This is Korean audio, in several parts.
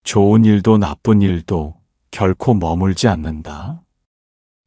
좋은 일도 나쁜 일도 결코 머물지 않는다.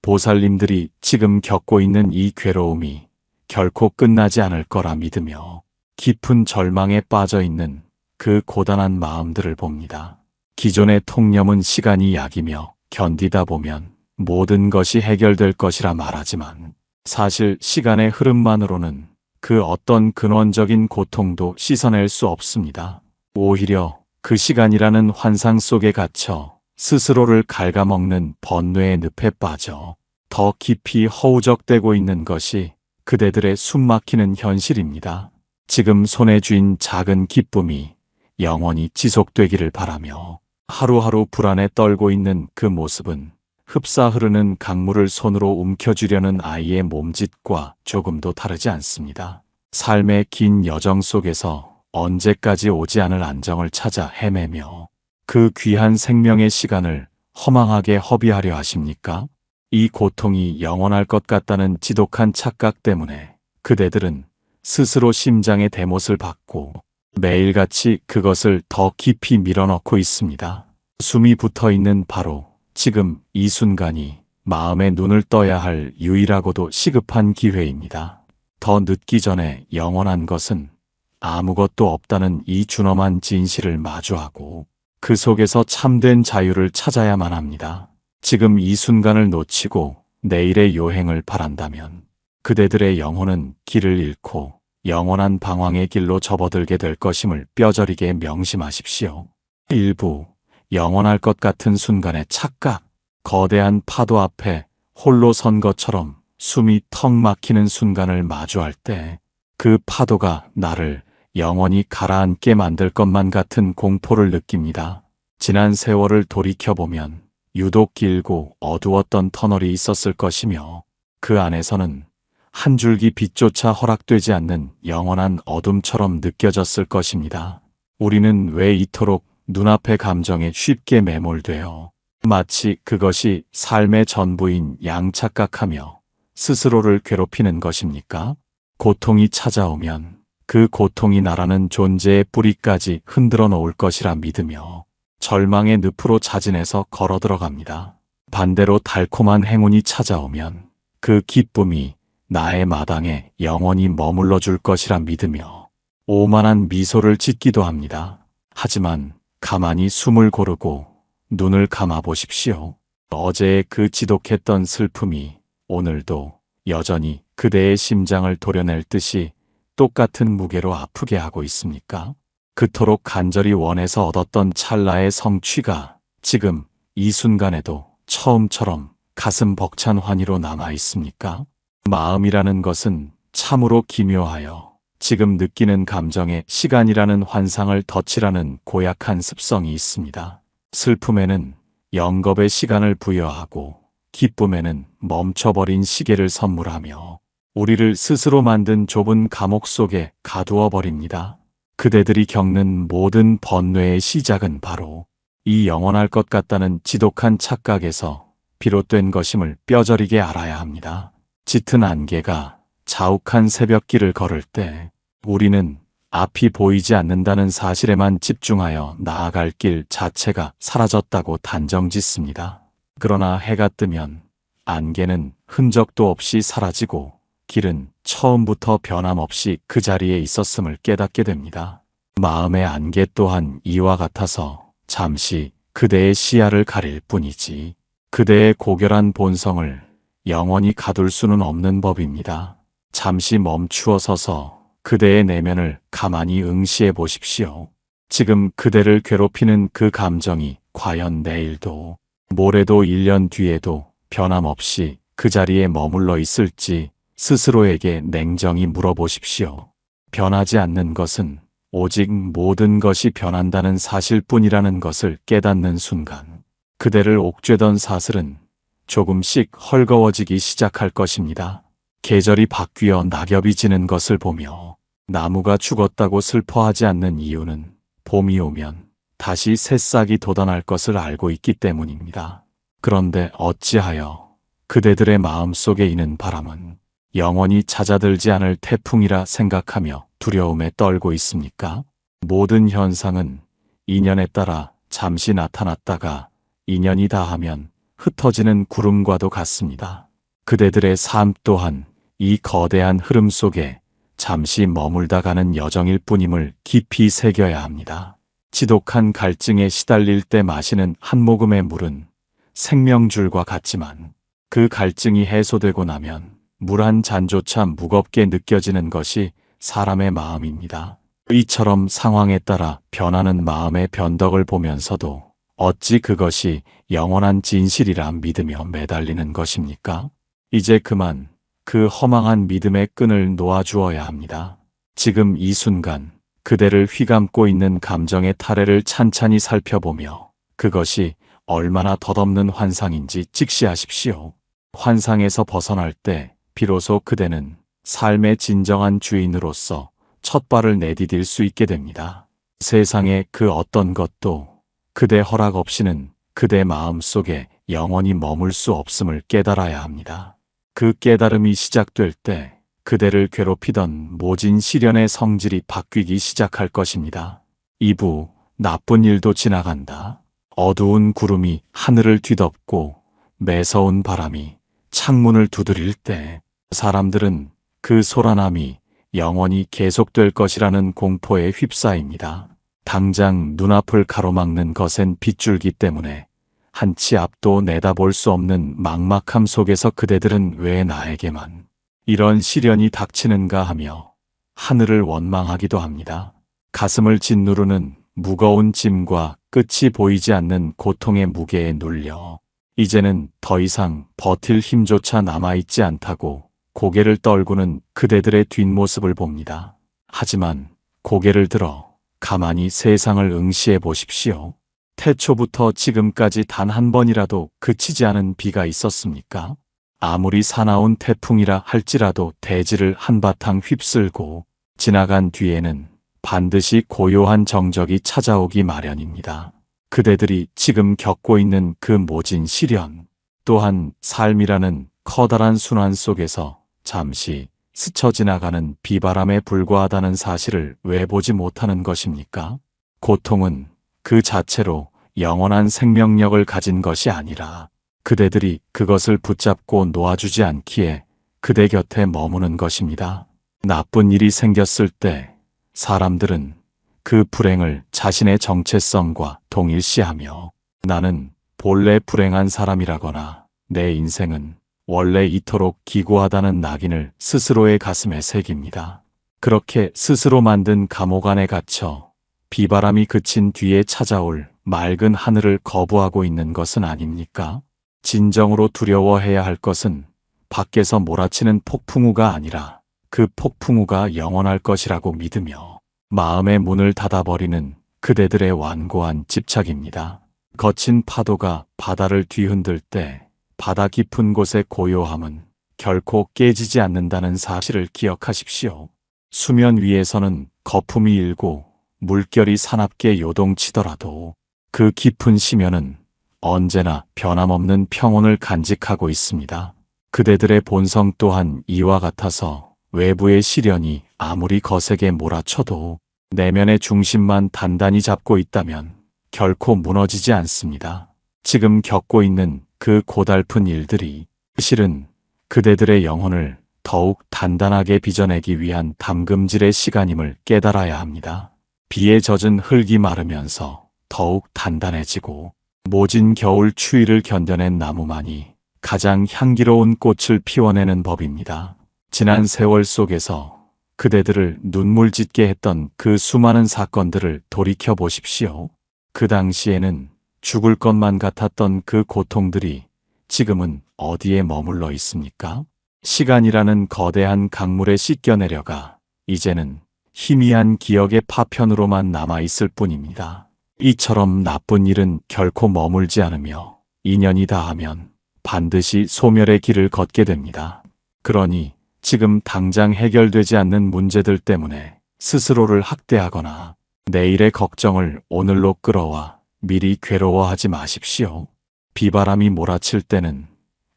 보살님들이 지금 겪고 있는 이 괴로움이 결코 끝나지 않을 거라 믿으며 깊은 절망에 빠져 있는 그 고단한 마음들을 봅니다. 기존의 통념은 시간이 약이며 견디다 보면 모든 것이 해결될 것이라 말하지만 사실 시간의 흐름만으로는 그 어떤 근원적인 고통도 씻어낼 수 없습니다. 오히려 그 시간이라는 환상 속에 갇혀 스스로를 갉아먹는 번뇌의 늪에 빠져 더 깊이 허우적대고 있는 것이 그대들의 숨막히는 현실입니다. 지금 손에 쥔 작은 기쁨이 영원히 지속되기를 바라며 하루하루 불안에 떨고 있는 그 모습은 흡사 흐르는 강물을 손으로 움켜쥐려는 아이의 몸짓과 조금도 다르지 않습니다. 삶의 긴 여정 속에서 언제까지 오지 않을 안정을 찾아 헤매며 그 귀한 생명의 시간을 허망하게 허비하려 하십니까? 이 고통이 영원할 것 같다는 지독한 착각 때문에 그대들은 스스로 심장의 대못을 받고 매일같이 그것을 더 깊이 밀어넣고 있습니다. 숨이 붙어있는 바로 지금 이 순간이 마음의 눈을 떠야 할 유일하고도 시급한 기회입니다. 더 늦기 전에 영원한 것은 아무것도 없다는 이 준엄한 진실을 마주하고 그 속에서 참된 자유를 찾아야만 합니다. 지금 이 순간을 놓치고 내일의 요행을 바란다면 그대들의 영혼은 길을 잃고 영원한 방황의 길로 접어들게 될 것임을 뼈저리게 명심하십시오. 일부 영원할 것 같은 순간의 착각, 거대한 파도 앞에 홀로 선 것처럼 숨이 턱 막히는 순간을 마주할 때 그 파도가 나를 영원히 가라앉게 만들 것만 같은 공포를 느낍니다. 지난 세월을 돌이켜보면 유독 길고 어두웠던 터널이 있었을 것이며 그 안에서는 한 줄기 빛조차 허락되지 않는 영원한 어둠처럼 느껴졌을 것입니다. 우리는 왜 이토록 눈앞의 감정에 쉽게 매몰되어 마치 그것이 삶의 전부인 양 착각하며 스스로를 괴롭히는 것입니까? 고통이 찾아오면 그 고통이 나라는 존재의 뿌리까지 흔들어 놓을 것이라 믿으며 절망의 늪으로 자진해서 걸어 들어갑니다. 반대로 달콤한 행운이 찾아오면 그 기쁨이 나의 마당에 영원히 머물러 줄 것이라 믿으며 오만한 미소를 짓기도 합니다. 하지만 가만히 숨을 고르고 눈을 감아 보십시오. 어제의 그 지독했던 슬픔이 오늘도 여전히 그대의 심장을 도려낼 듯이 똑같은 무게로 아프게 하고 있습니까? 그토록 간절히 원해서 얻었던 찰나의 성취가 지금 이 순간에도 처음처럼 가슴 벅찬 환희로 남아 있습니까? 마음이라는 것은 참으로 기묘하여 지금 느끼는 감정에 시간이라는 환상을 덧칠하는 고약한 습성이 있습니다. 슬픔에는 영겁의 시간을 부여하고 기쁨에는 멈춰버린 시계를 선물하며 우리를 스스로 만든 좁은 감옥 속에 가두어 버립니다. 그대들이 겪는 모든 번뇌의 시작은 바로 이 영원할 것 같다는 지독한 착각에서 비롯된 것임을 뼈저리게 알아야 합니다. 짙은 안개가 자욱한 새벽길을 걸을 때 우리는 앞이 보이지 않는다는 사실에만 집중하여 나아갈 길 자체가 사라졌다고 단정짓습니다. 그러나 해가 뜨면 안개는 흔적도 없이 사라지고 길은 처음부터 변함없이 그 자리에 있었음을 깨닫게 됩니다. 마음의 안개 또한 이와 같아서 잠시 그대의 시야를 가릴 뿐이지 그대의 고결한 본성을 영원히 가둘 수는 없는 법입니다. 잠시 멈추어 서서 그대의 내면을 가만히 응시해 보십시오. 지금 그대를 괴롭히는 그 감정이 과연 내일도 모레도 1년 뒤에도 변함없이 그 자리에 머물러 있을지 스스로에게 냉정히 물어보십시오. 변하지 않는 것은 오직 모든 것이 변한다는 사실뿐이라는 것을 깨닫는 순간 그대를 옥죄던 사슬은 조금씩 헐거워지기 시작할 것입니다. 계절이 바뀌어 낙엽이 지는 것을 보며 나무가 죽었다고 슬퍼하지 않는 이유는 봄이 오면 다시 새싹이 돋아날 것을 알고 있기 때문입니다. 그런데 어찌하여 그대들의 마음속에 있는 바람은 영원히 잦아들지 않을 태풍이라 생각하며 두려움에 떨고 있습니까? 모든 현상은 인연에 따라 잠시 나타났다가 인연이 다하면 흩어지는 구름과도 같습니다. 그대들의 삶 또한 이 거대한 흐름 속에 잠시 머물다 가는 여정일 뿐임을 깊이 새겨야 합니다. 지독한 갈증에 시달릴 때 마시는 한 모금의 물은 생명줄과 같지만 그 갈증이 해소되고 나면 물 한 잔조차 무겁게 느껴지는 것이 사람의 마음입니다. 이처럼 상황에 따라 변하는 마음의 변덕을 보면서도 어찌 그것이 영원한 진실이라 믿으며 매달리는 것입니까? 이제 그만 그 허망한 믿음의 끈을 놓아주어야 합니다. 지금 이 순간 그대를 휘감고 있는 감정의 타래를 찬찬히 살펴보며 그것이 얼마나 덧없는 환상인지 직시하십시오. 환상에서 벗어날 때 비로소 그대는 삶의 진정한 주인으로서 첫 발을 내디딜 수 있게 됩니다. 세상의 그 어떤 것도 그대 허락 없이는 그대 마음 속에 영원히 머물 수 없음을 깨달아야 합니다. 그 깨달음이 시작될 때 그대를 괴롭히던 모진 시련의 성질이 바뀌기 시작할 것입니다. 2부 나쁜 일도 지나간다. 어두운 구름이 하늘을 뒤덮고 매서운 바람이 창문을 두드릴 때 사람들은 그 소란함이 영원히 계속될 것이라는 공포에 휩싸입니다. 당장 눈앞을 가로막는 것엔 빗줄기 때문에 한 치 앞도 내다볼 수 없는 막막함 속에서 그대들은 왜 나에게만 이런 시련이 닥치는가 하며 하늘을 원망하기도 합니다. 가슴을 짓누르는 무거운 짐과 끝이 보이지 않는 고통의 무게에 눌려 이제는 더 이상 버틸 힘조차 남아있지 않다고 고개를 떨구는 그대들의 뒷모습을 봅니다. 하지만 고개를 들어 가만히 세상을 응시해 보십시오. 태초부터 지금까지 단 한 번이라도 그치지 않은 비가 있었습니까? 아무리 사나운 태풍이라 할지라도 대지를 한바탕 휩쓸고 지나간 뒤에는 반드시 고요한 정적이 찾아오기 마련입니다. 그대들이 지금 겪고 있는 그 모진 시련, 또한 삶이라는 커다란 순환 속에서 잠시 스쳐 지나가는 비바람에 불과하다는 사실을 왜 보지 못하는 것입니까? 고통은 그 자체로 영원한 생명력을 가진 것이 아니라 그대들이 그것을 붙잡고 놓아주지 않기에 그대 곁에 머무는 것입니다. 나쁜 일이 생겼을 때 사람들은 그 불행을 자신의 정체성과 동일시하며 나는 본래 불행한 사람이라거나 내 인생은 원래 이토록 기구하다는 낙인을 스스로의 가슴에 새깁니다. 그렇게 스스로 만든 감옥 안에 갇혀 비바람이 그친 뒤에 찾아올 맑은 하늘을 거부하고 있는 것은 아닙니까? 진정으로 두려워해야 할 것은 밖에서 몰아치는 폭풍우가 아니라 그 폭풍우가 영원할 것이라고 믿으며 마음의 문을 닫아버리는 그대들의 완고한 집착입니다. 거친 파도가 바다를 뒤흔들 때 바다 깊은 곳의 고요함은 결코 깨지지 않는다는 사실을 기억하십시오. 수면 위에서는 거품이 일고 물결이 사납게 요동치더라도 그 깊은 심연은 언제나 변함없는 평온을 간직하고 있습니다. 그대들의 본성 또한 이와 같아서 외부의 시련이 아무리 거세게 몰아쳐도 내면의 중심만 단단히 잡고 있다면 결코 무너지지 않습니다. 지금 겪고 있는 그 고달픈 일들이 실은 그대들의 영혼을 더욱 단단하게 빚어내기 위한 담금질의 시간임을 깨달아야 합니다. 비에 젖은 흙이 마르면서 더욱 단단해지고 모진 겨울 추위를 견뎌낸 나무만이 가장 향기로운 꽃을 피워내는 법입니다. 지난 세월 속에서 그대들을 눈물 짓게 했던 그 수많은 사건들을 돌이켜 보십시오. 그 당시에는 죽을 것만 같았던 그 고통들이 지금은 어디에 머물러 있습니까? 시간이라는 거대한 강물에 씻겨 내려가 이제는 희미한 기억의 파편으로만 남아있을 뿐입니다. 이처럼 나쁜 일은 결코 머물지 않으며 인연이 다하면 반드시 소멸의 길을 걷게 됩니다. 그러니 지금 당장 해결되지 않는 문제들 때문에 스스로를 학대하거나 내일의 걱정을 오늘로 끌어와 미리 괴로워하지 마십시오. 비바람이 몰아칠 때는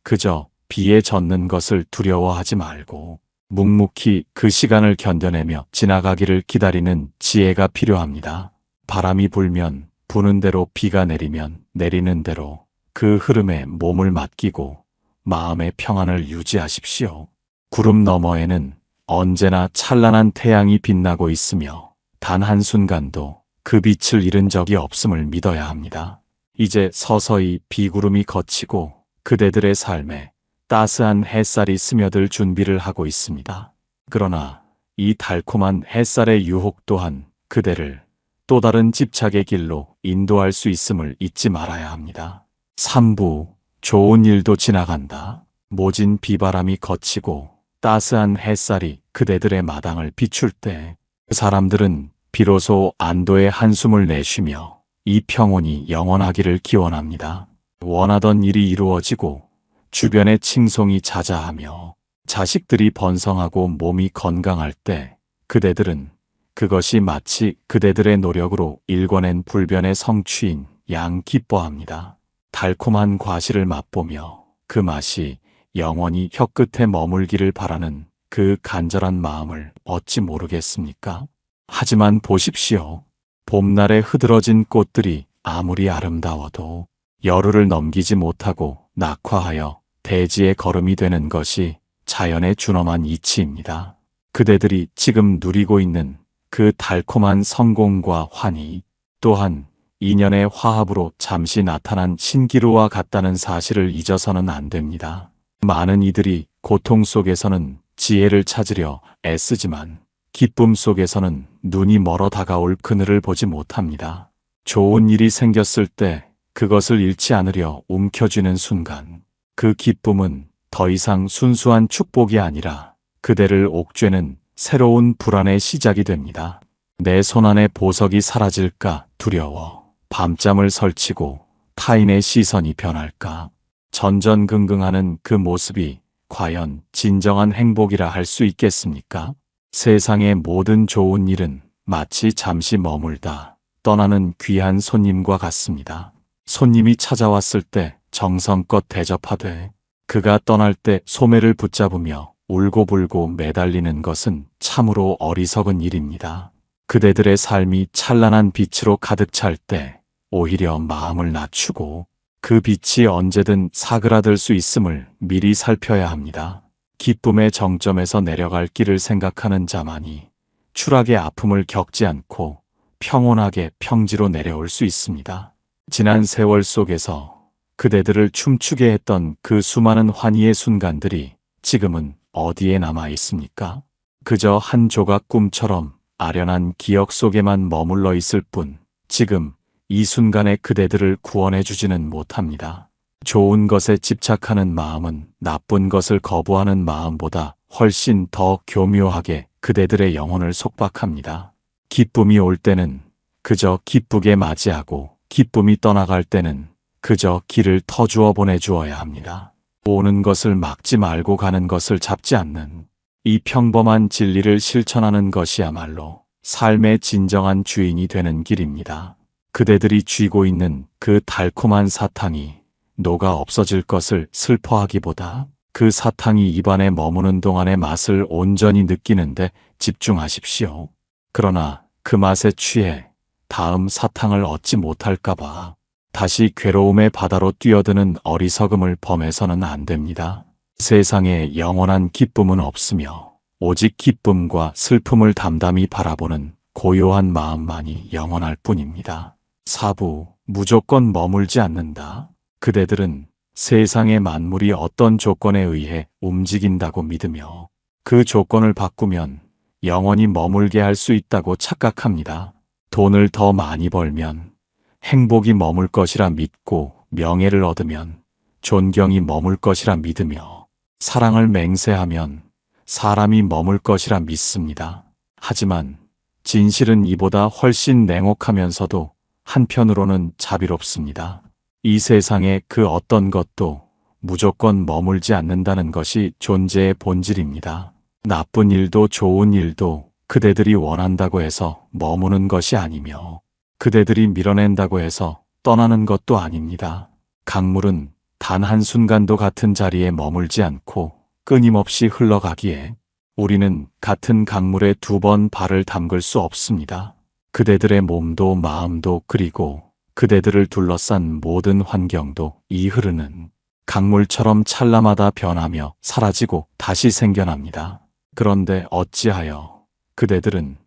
그저 비에 젖는 것을 두려워하지 말고 묵묵히 그 시간을 견뎌내며 지나가기를 기다리는 지혜가 필요합니다. 바람이 불면 부는 대로 비가 내리면 내리는 대로 그 흐름에 몸을 맡기고 마음의 평안을 유지하십시오. 구름 너머에는 언제나 찬란한 태양이 빛나고 있으며 단 한순간도 그 빛을 잃은 적이 없음을 믿어야 합니다. 이제 서서히 비구름이 걷히고 그대들의 삶에 따스한 햇살이 스며들 준비를 하고 있습니다. 그러나 이 달콤한 햇살의 유혹 또한 그대를 또 다른 집착의 길로 인도할 수 있음을 잊지 말아야 합니다. 3부 좋은 일도 지나간다. 모진 비바람이 걷히고 따스한 햇살이 그대들의 마당을 비출 때 그 사람들은 비로소 안도의 한숨을 내쉬며 이 평온이 영원하기를 기원합니다. 원하던 일이 이루어지고 주변의 칭송이 자자하며 자식들이 번성하고 몸이 건강할 때 그대들은 그것이 마치 그대들의 노력으로 일궈낸 불변의 성취인 양 기뻐합니다. 달콤한 과실을 맛보며 그 맛이 영원히 혀끝에 머물기를 바라는 그 간절한 마음을 어찌 모르겠습니까? 하지만 보십시오. 봄날에 흐드러진 꽃들이 아무리 아름다워도 여름을 넘기지 못하고 낙화하여 대지의 걸음이 되는 것이 자연의 준엄한 이치입니다. 그대들이 지금 누리고 있는 그 달콤한 성공과 환희 또한 인연의 화합으로 잠시 나타난 신기루와 같다는 사실을 잊어서는 안 됩니다. 많은 이들이 고통 속에서는 지혜를 찾으려 애쓰지만 기쁨 속에서는 눈이 멀어 다가올 그늘을 보지 못합니다. 좋은 일이 생겼을 때 그것을 잃지 않으려 움켜쥐는 순간 그 기쁨은 더 이상 순수한 축복이 아니라 그대를 옥죄는 새로운 불안의 시작이 됩니다. 내 손안의 보석이 사라질까 두려워 밤잠을 설치고 타인의 시선이 변할까 전전긍긍하는 그 모습이 과연 진정한 행복이라 할 수 있겠습니까? 세상의 모든 좋은 일은 마치 잠시 머물다 떠나는 귀한 손님과 같습니다. 손님이 찾아왔을 때 정성껏 대접하되 그가 떠날 때 소매를 붙잡으며 울고불고 매달리는 것은 참으로 어리석은 일입니다. 그대들의 삶이 찬란한 빛으로 가득 찰 때 오히려 마음을 낮추고 그 빛이 언제든 사그라들 수 있음을 미리 살펴야 합니다. 기쁨의 정점에서 내려갈 길을 생각하는 자만이 추락의 아픔을 겪지 않고 평온하게 평지로 내려올 수 있습니다. 지난 세월 속에서 그대들을 춤추게 했던 그 수많은 환희의 순간들이 지금은 어디에 남아 있습니까? 그저 한 조각 꿈처럼 아련한 기억 속에만 머물러 있을 뿐 지금 이 순간에 그대들을 구원해 주지는 못합니다. 좋은 것에 집착하는 마음은 나쁜 것을 거부하는 마음보다 훨씬 더 교묘하게 그대들의 영혼을 속박합니다. 기쁨이 올 때는 그저 기쁘게 맞이하고 기쁨이 떠나갈 때는 그저 길을 터주어 보내주어야 합니다. 오는 것을 막지 말고 가는 것을 잡지 않는 이 평범한 진리를 실천하는 것이야말로 삶의 진정한 주인이 되는 길입니다. 그대들이 쥐고 있는 그 달콤한 사탕이 녹아 없어질 것을 슬퍼하기보다 그 사탕이 입안에 머무는 동안의 맛을 온전히 느끼는데 집중하십시오. 그러나 그 맛에 취해 다음 사탕을 얻지 못할까봐 다시 괴로움의 바다로 뛰어드는 어리석음을 범해서는 안 됩니다. 세상에 영원한 기쁨은 없으며 오직 기쁨과 슬픔을 담담히 바라보는 고요한 마음만이 영원할 뿐입니다. 4부 무조건 머물지 않는다. 그대들은 세상의 만물이 어떤 조건에 의해 움직인다고 믿으며 그 조건을 바꾸면 영원히 머물게 할 수 있다고 착각합니다. 돈을 더 많이 벌면 행복이 머물 것이라 믿고 명예를 얻으면 존경이 머물 것이라 믿으며 사랑을 맹세하면 사람이 머물 것이라 믿습니다. 하지만 진실은 이보다 훨씬 냉혹하면서도 한편으로는 자비롭습니다. 이 세상에 그 어떤 것도 무조건 머물지 않는다는 것이 존재의 본질입니다. 나쁜 일도 좋은 일도 그대들이 원한다고 해서 머무는 것이 아니며 그대들이 밀어낸다고 해서 떠나는 것도 아닙니다. 강물은 단 한순간도 같은 자리에 머물지 않고 끊임없이 흘러가기에 우리는 같은 강물에 2번 발을 담글 수 없습니다. 그대들의 몸도 마음도 그리고 그대들을 둘러싼 모든 환경도 이 흐르는 강물처럼 찰나마다 변하며 사라지고 다시 생겨납니다. 그런데 어찌하여 그대들은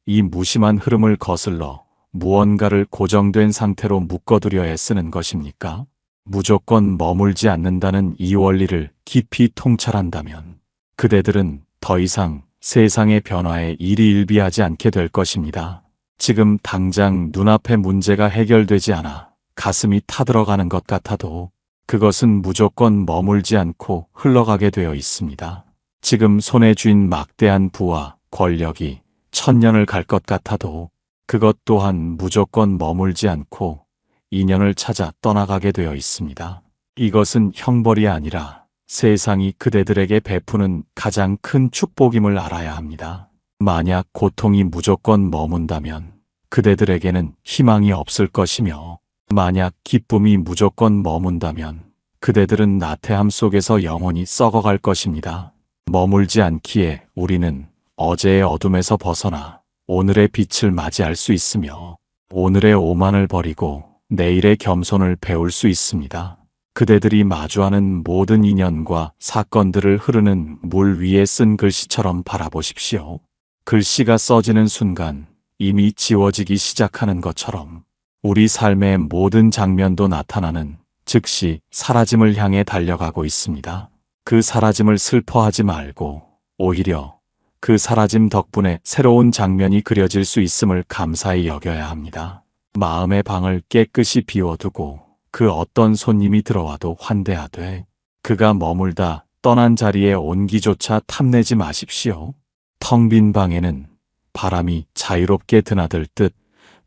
이 무심한 흐름을 거슬러 무언가를 고정된 상태로 묶어두려 애쓰는 것입니까? 무조건 머물지 않는다는 이 원리를 깊이 통찰한다면 그대들은 더 이상 세상의 변화에 일희일비하지 않게 될 것입니다. 지금 당장 눈앞의 문제가 해결되지 않아 가슴이 타들어가는 것 같아도 그것은 무조건 머물지 않고 흘러가게 되어 있습니다. 지금 손에 쥔 막대한 부와 권력이 천년을 갈 것 같아도 그것 또한 무조건 머물지 않고 인연을 찾아 떠나가게 되어 있습니다. 이것은 형벌이 아니라 세상이 그대들에게 베푸는 가장 큰 축복임을 알아야 합니다. 만약 고통이 무조건 머문다면 그대들에게는 희망이 없을 것이며, 만약 기쁨이 무조건 머문다면 그대들은 나태함 속에서 영원히 썩어갈 것입니다. 머물지 않기에 우리는 어제의 어둠에서 벗어나 오늘의 빛을 맞이할 수 있으며 오늘의 오만을 버리고 내일의 겸손을 배울 수 있습니다. 그대들이 마주하는 모든 인연과 사건들을 흐르는 물 위에 쓴 글씨처럼 바라보십시오. 글씨가 써지는 순간 이미 지워지기 시작하는 것처럼 우리 삶의 모든 장면도 나타나는 즉시 사라짐을 향해 달려가고 있습니다. 그 사라짐을 슬퍼하지 말고 오히려 그 사라짐 덕분에 새로운 장면이 그려질 수 있음을 감사히 여겨야 합니다. 마음의 방을 깨끗이 비워두고 그 어떤 손님이 들어와도 환대하되 그가 머물다 떠난 자리에 온기조차 탐내지 마십시오. 텅 빈 방에는 바람이 자유롭게 드나들 듯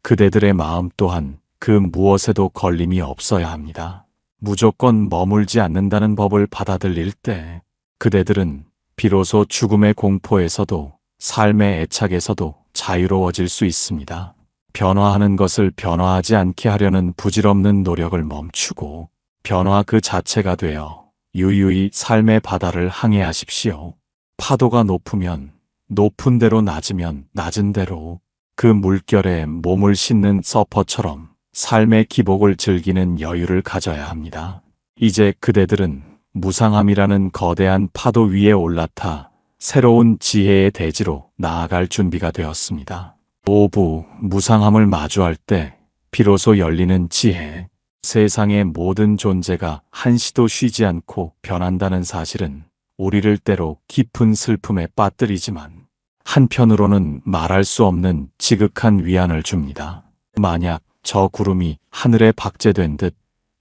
그대들의 마음 또한 그 무엇에도 걸림이 없어야 합니다. 무조건 머물지 않는다는 법을 받아들일 때 그대들은 비로소 죽음의 공포에서도 삶의 애착에서도 자유로워질 수 있습니다. 변화하는 것을 변화하지 않게 하려는 부질없는 노력을 멈추고 변화 그 자체가 되어 유유히 삶의 바다를 항해하십시오. 파도가 높으면 높은 대로, 낮으면 낮은 대로 그 물결에 몸을 싣는 서퍼처럼 삶의 기복을 즐기는 여유를 가져야 합니다. 이제 그대들은 무상함이라는 거대한 파도 위에 올라타 새로운 지혜의 대지로 나아갈 준비가 되었습니다. 오부 무상함을 마주할 때 비로소 열리는 지혜. 세상의 모든 존재가 한시도 쉬지 않고 변한다는 사실은 우리를 때로 깊은 슬픔에 빠뜨리지만 한편으로는 말할 수 없는 지극한 위안을 줍니다. 만약 저 구름이 하늘에 박제된 듯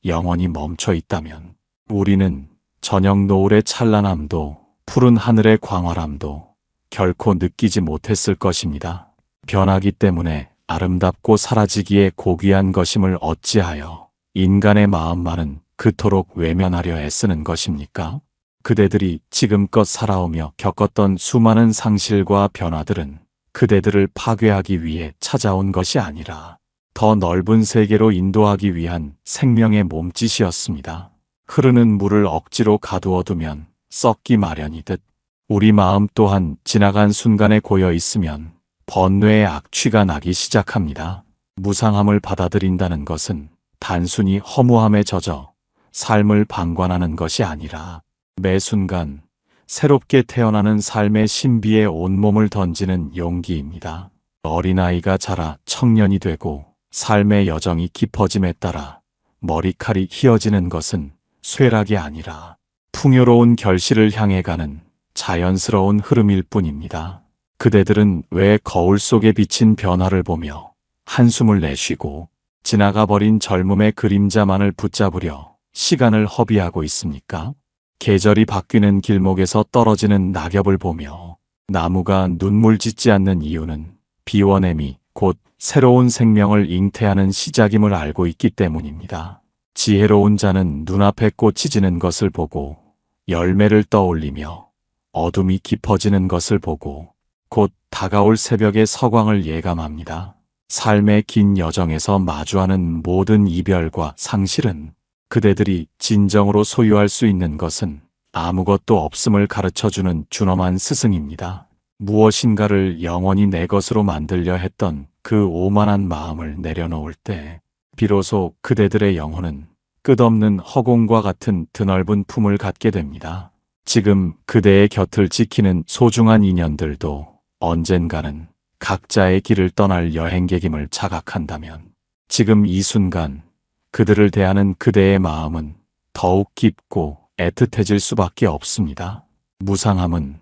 영원히 멈춰 있다면 우리는 저녁 노을의 찬란함도 푸른 하늘의 광활함도 결코 느끼지 못했을 것입니다. 변하기 때문에 아름답고 사라지기에 고귀한 것임을 어찌하여 인간의 마음만은 그토록 외면하려 애쓰는 것입니까? 그대들이 지금껏 살아오며 겪었던 수많은 상실과 변화들은 그대들을 파괴하기 위해 찾아온 것이 아니라 더 넓은 세계로 인도하기 위한 생명의 몸짓이었습니다. 흐르는 물을 억지로 가두어두면 썩기 마련이듯 우리 마음 또한 지나간 순간에 고여 있으면 번뇌의 악취가 나기 시작합니다. 무상함을 받아들인다는 것은 단순히 허무함에 젖어 삶을 방관하는 것이 아니라 매 순간 새롭게 태어나는 삶의 신비에 온몸을 던지는 용기입니다. 어린아이가 자라 청년이 되고 삶의 여정이 깊어짐에 따라 머리칼이 휘어지는 것은 쇠락이 아니라 풍요로운 결실을 향해 가는 자연스러운 흐름일 뿐입니다. 그대들은 왜 거울 속에 비친 변화를 보며 한숨을 내쉬고 지나가 버린 젊음의 그림자만을 붙잡으려 시간을 허비하고 있습니까? 계절이 바뀌는 길목에서 떨어지는 낙엽을 보며 나무가 눈물 짓지 않는 이유는 비워냄이 곧 새로운 생명을 잉태하는 시작임을 알고 있기 때문입니다. 지혜로운 자는 눈앞에 꽃이 지는 것을 보고 열매를 떠올리며 어둠이 깊어지는 것을 보고 곧 다가올 새벽의 서광을 예감합니다. 삶의 긴 여정에서 마주하는 모든 이별과 상실은 그대들이 진정으로 소유할 수 있는 것은 아무것도 없음을 가르쳐주는 준엄한 스승입니다. 무엇인가를 영원히 내 것으로 만들려 했던 그 오만한 마음을 내려놓을 때 비로소 그대들의 영혼은 끝없는 허공과 같은 드넓은 품을 갖게 됩니다. 지금 그대의 곁을 지키는 소중한 인연들도 언젠가는 각자의 길을 떠날 여행객임을 자각한다면 지금 이 순간 그들을 대하는 그대의 마음은 더욱 깊고 애틋해질 수밖에 없습니다. 무상함은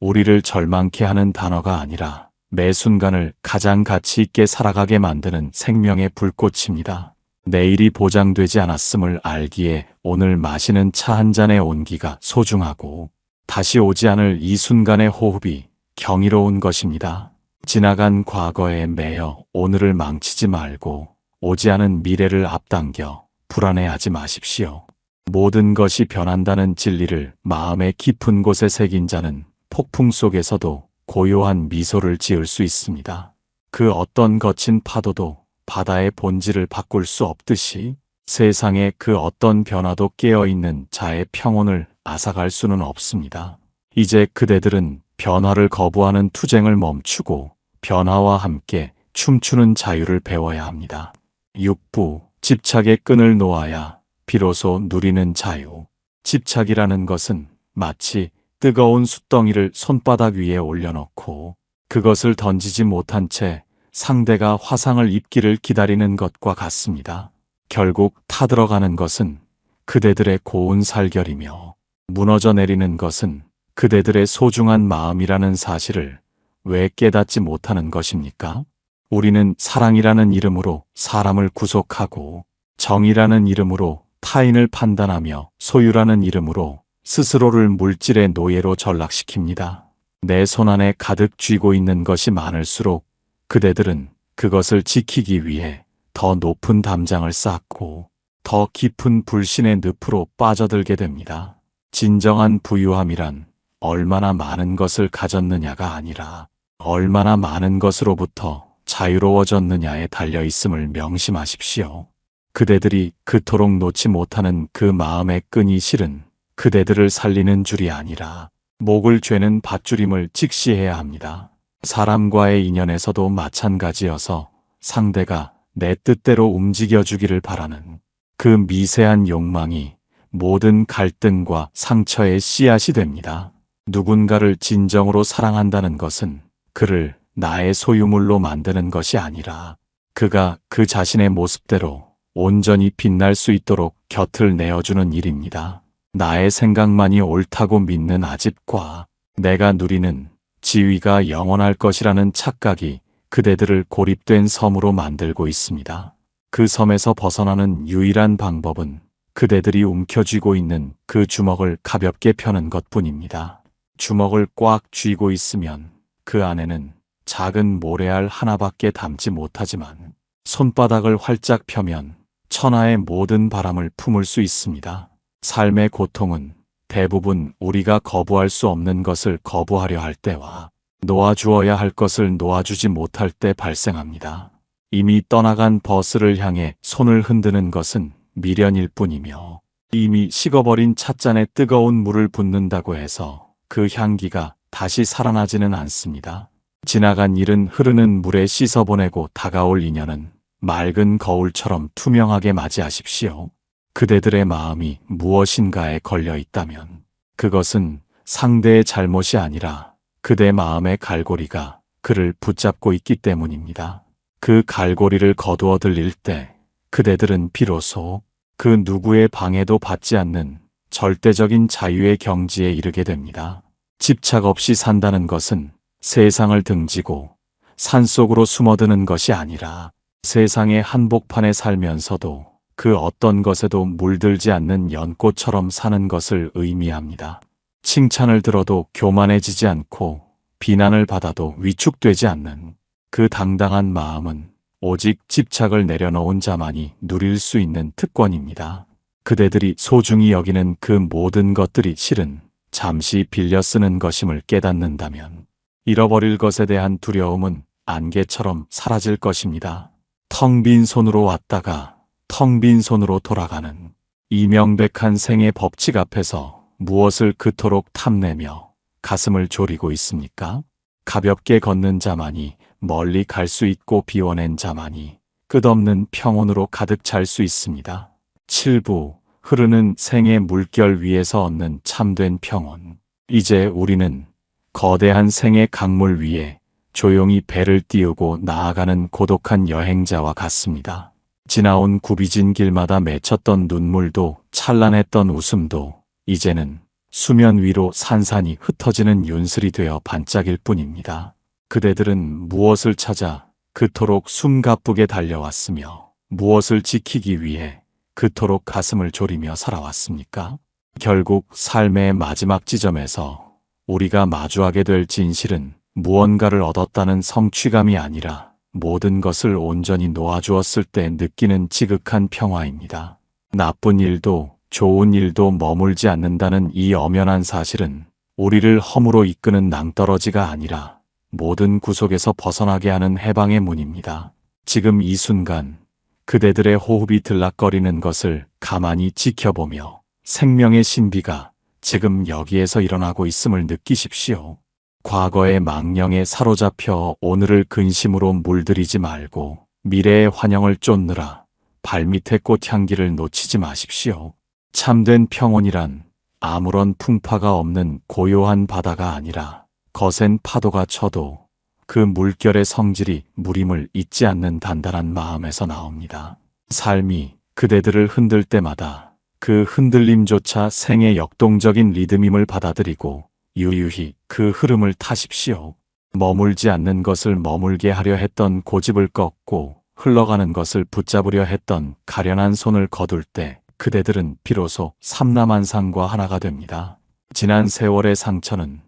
우리를 절망케 하는 단어가 아니라 매 순간을 가장 가치 있게 살아가게 만드는 생명의 불꽃입니다. 내일이 보장되지 않았음을 알기에 오늘 마시는 차 한 잔의 온기가 소중하고 다시 오지 않을 이 순간의 호흡이 경이로운 것입니다. 지나간 과거에 매여 오늘을 망치지 말고 오지 않은 미래를 앞당겨 불안해하지 마십시오. 모든 것이 변한다는 진리를 마음의 깊은 곳에 새긴 자는 폭풍 속에서도 고요한 미소를 지을 수 있습니다. 그 어떤 거친 파도도 바다의 본질을 바꿀 수 없듯이 세상의 그 어떤 변화도 깨어있는 자의 평온을 앗아갈 수는 없습니다. 이제 그대들은 변화를 거부하는 투쟁을 멈추고 변화와 함께 춤추는 자유를 배워야 합니다. 6부 집착의 끈을 놓아야 비로소 누리는 자유. 집착이라는 것은 마치 뜨거운 숯덩이를 손바닥 위에 올려놓고 그것을 던지지 못한 채 상대가 화상을 입기를 기다리는 것과 같습니다. 결국 타들어가는 것은 그대들의 고운 살결이며 무너져 내리는 것은 그대들의 소중한 마음이라는 사실을 왜 깨닫지 못하는 것입니까? 우리는 사랑이라는 이름으로 사람을 구속하고 정의라는 이름으로 타인을 판단하며 소유라는 이름으로 스스로를 물질의 노예로 전락시킵니다. 내 손안에 가득 쥐고 있는 것이 많을수록 그대들은 그것을 지키기 위해 더 높은 담장을 쌓고 더 깊은 불신의 늪으로 빠져들게 됩니다. 진정한 부유함이란 얼마나 많은 것을 가졌느냐가 아니라 얼마나 많은 것으로부터 자유로워졌느냐에 달려 있음을 명심하십시오. 그대들이 그토록 놓지 못하는 그 마음의 끈이 실은 그대들을 살리는 줄이 아니라 목을 죄는 밧줄임을 직시해야 합니다. 사람과의 인연에서도 마찬가지여서 상대가 내 뜻대로 움직여주기를 바라는 그 미세한 욕망이 모든 갈등과 상처의 씨앗이 됩니다. 누군가를 진정으로 사랑한다는 것은 그를 나의 소유물로 만드는 것이 아니라 그가 그 자신의 모습대로 온전히 빛날 수 있도록 곁을 내어주는 일입니다. 나의 생각만이 옳다고 믿는 아집과 내가 누리는 지위가 영원할 것이라는 착각이 그대들을 고립된 섬으로 만들고 있습니다. 그 섬에서 벗어나는 유일한 방법은 그대들이 움켜쥐고 있는 그 주먹을 가볍게 펴는 것뿐입니다. 주먹을 꽉 쥐고 있으면 그 안에는 작은 모래알 하나밖에 담지 못하지만 손바닥을 활짝 펴면 천하의 모든 바람을 품을 수 있습니다. 삶의 고통은 대부분 우리가 거부할 수 없는 것을 거부하려 할 때와 놓아주어야 할 것을 놓아주지 못할 때 발생합니다. 이미 떠나간 버스를 향해 손을 흔드는 것은 미련일 뿐이며 이미 식어버린 찻잔에 뜨거운 물을 붓는다고 해서 그 향기가 다시 살아나지는 않습니다. 지나간 일은 흐르는 물에 씻어보내고 다가올 인연은 맑은 거울처럼 투명하게 맞이하십시오. 그대들의 마음이 무엇인가에 걸려 있다면 그것은 상대의 잘못이 아니라 그대 마음의 갈고리가 그를 붙잡고 있기 때문입니다. 그 갈고리를 거두어 들릴 때 그대들은 비로소 그 누구의 방해도 받지 않는 절대적인 자유의 경지에 이르게 됩니다. 집착 없이 산다는 것은 세상을 등지고 산속으로 숨어드는 것이 아니라 세상의 한복판에 살면서도 그 어떤 것에도 물들지 않는 연꽃처럼 사는 것을 의미합니다. 칭찬을 들어도 교만해지지 않고 비난을 받아도 위축되지 않는 그 당당한 마음은 오직 집착을 내려놓은 자만이 누릴 수 있는 특권입니다. 그대들이 소중히 여기는 그 모든 것들이 실은 잠시 빌려 쓰는 것임을 깨닫는다면 잃어버릴 것에 대한 두려움은 안개처럼 사라질 것입니다. 텅 빈 손으로 왔다가 텅 빈 손으로 돌아가는 이 명백한 생의 법칙 앞에서 무엇을 그토록 탐내며 가슴을 졸이고 있습니까? 가볍게 걷는 자만이 멀리 갈 수 있고 비워낸 자만이 끝없는 평온으로 가득 찰 수 있습니다. 7부 흐르는 생의 물결 위에서 얻는 참된 평온. 이제 우리는 거대한 생의 강물 위에 조용히 배를 띄우고 나아가는 고독한 여행자와 같습니다. 지나온 굽이진 길마다 맺혔던 눈물도 찬란했던 웃음도 이제는 수면 위로 산산이 흩어지는 윤슬이 되어 반짝일 뿐입니다. 그대들은 무엇을 찾아 그토록 숨가쁘게 달려왔으며 무엇을 지키기 위해 그토록 가슴을 졸이며 살아왔습니까? 결국 삶의 마지막 지점에서 우리가 마주하게 될 진실은 무언가를 얻었다는 성취감이 아니라 모든 것을 온전히 놓아주었을 때 느끼는 지극한 평화입니다. 나쁜 일도 좋은 일도 머물지 않는다는 이 엄연한 사실은 우리를 허무로 이끄는 낭떠러지가 아니라 모든 구속에서 벗어나게 하는 해방의 문입니다. 지금 이 순간 그대들의 호흡이 들락거리는 것을 가만히 지켜보며 생명의 신비가 지금 여기에서 일어나고 있음을 느끼십시오. 과거의 망령에 사로잡혀 오늘을 근심으로 물들이지 말고 미래의 환영을 쫓느라 발밑의 꽃향기를 놓치지 마십시오. 참된 평온이란 아무런 풍파가 없는 고요한 바다가 아니라 거센 파도가 쳐도 그 물결의 성질이 무림을 잊지 않는 단단한 마음에서 나옵니다. 삶이 그대들을 흔들 때마다 그 흔들림조차 생의 역동적인 리듬임을 받아들이고 유유히 그 흐름을 타십시오. 머물지 않는 것을 머물게 하려 했던 고집을 꺾고 흘러가는 것을 붙잡으려 했던 가련한 손을 거둘 때 그대들은 비로소 삼라만상과 하나가 됩니다. 지난 세월의 상처는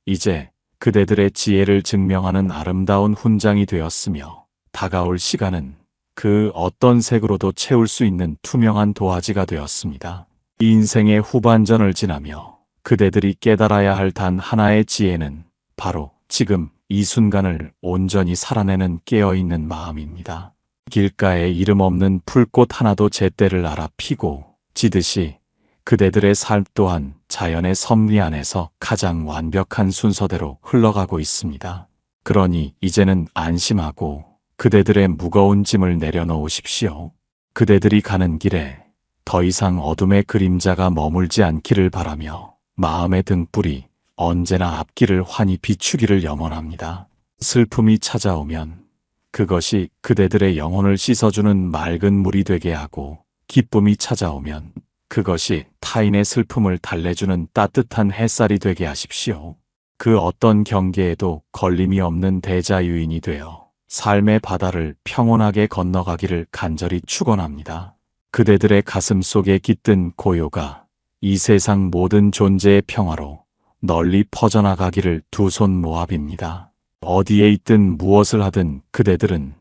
이제 그대들의 지혜를 증명하는 아름다운 훈장이 되었으며 다가올 시간은 그 어떤 색으로도 채울 수 있는 투명한 도화지가 되었습니다. 인생의 후반전을 지나며 그대들이 깨달아야 할 단 하나의 지혜는 바로 지금 이 순간을 온전히 살아내는 깨어있는 마음입니다. 길가에 이름 없는 풀꽃 하나도 제때를 알아 피고 지듯이 그대들의 삶 또한 자연의 섭리 안에서 가장 완벽한 순서대로 흘러가고 있습니다. 그러니 이제는 안심하고 그대들의 무거운 짐을 내려놓으십시오. 그대들이 가는 길에 더 이상 어둠의 그림자가 머물지 않기를 바라며 마음의 등불이 언제나 앞길을 환히 비추기를 염원합니다. 슬픔이 찾아오면 그것이 그대들의 영혼을 씻어주는 맑은 물이 되게 하고 기쁨이 찾아오면 그것이 타인의 슬픔을 달래주는 따뜻한 햇살이 되게 하십시오. 그 어떤 경계에도 걸림이 없는 대자유인이 되어 삶의 바다를 평온하게 건너가기를 간절히 축원합니다. 그대들의 가슴 속에 깃든 고요가 이 세상 모든 존재의 평화로 널리 퍼져나가기를 두 손 모아 빕니다. 어디에 있든 무엇을 하든 그대들은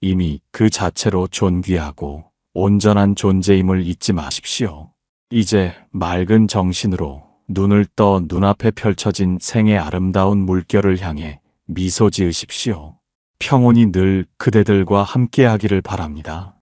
이미 그 자체로 존귀하고 온전한 존재임을 잊지 마십시오. 이제 맑은 정신으로 눈을 떠 눈앞에 펼쳐진 생의 아름다운 물결을 향해 미소 지으십시오. 평온이 늘 그대들과 함께하기를 바랍니다.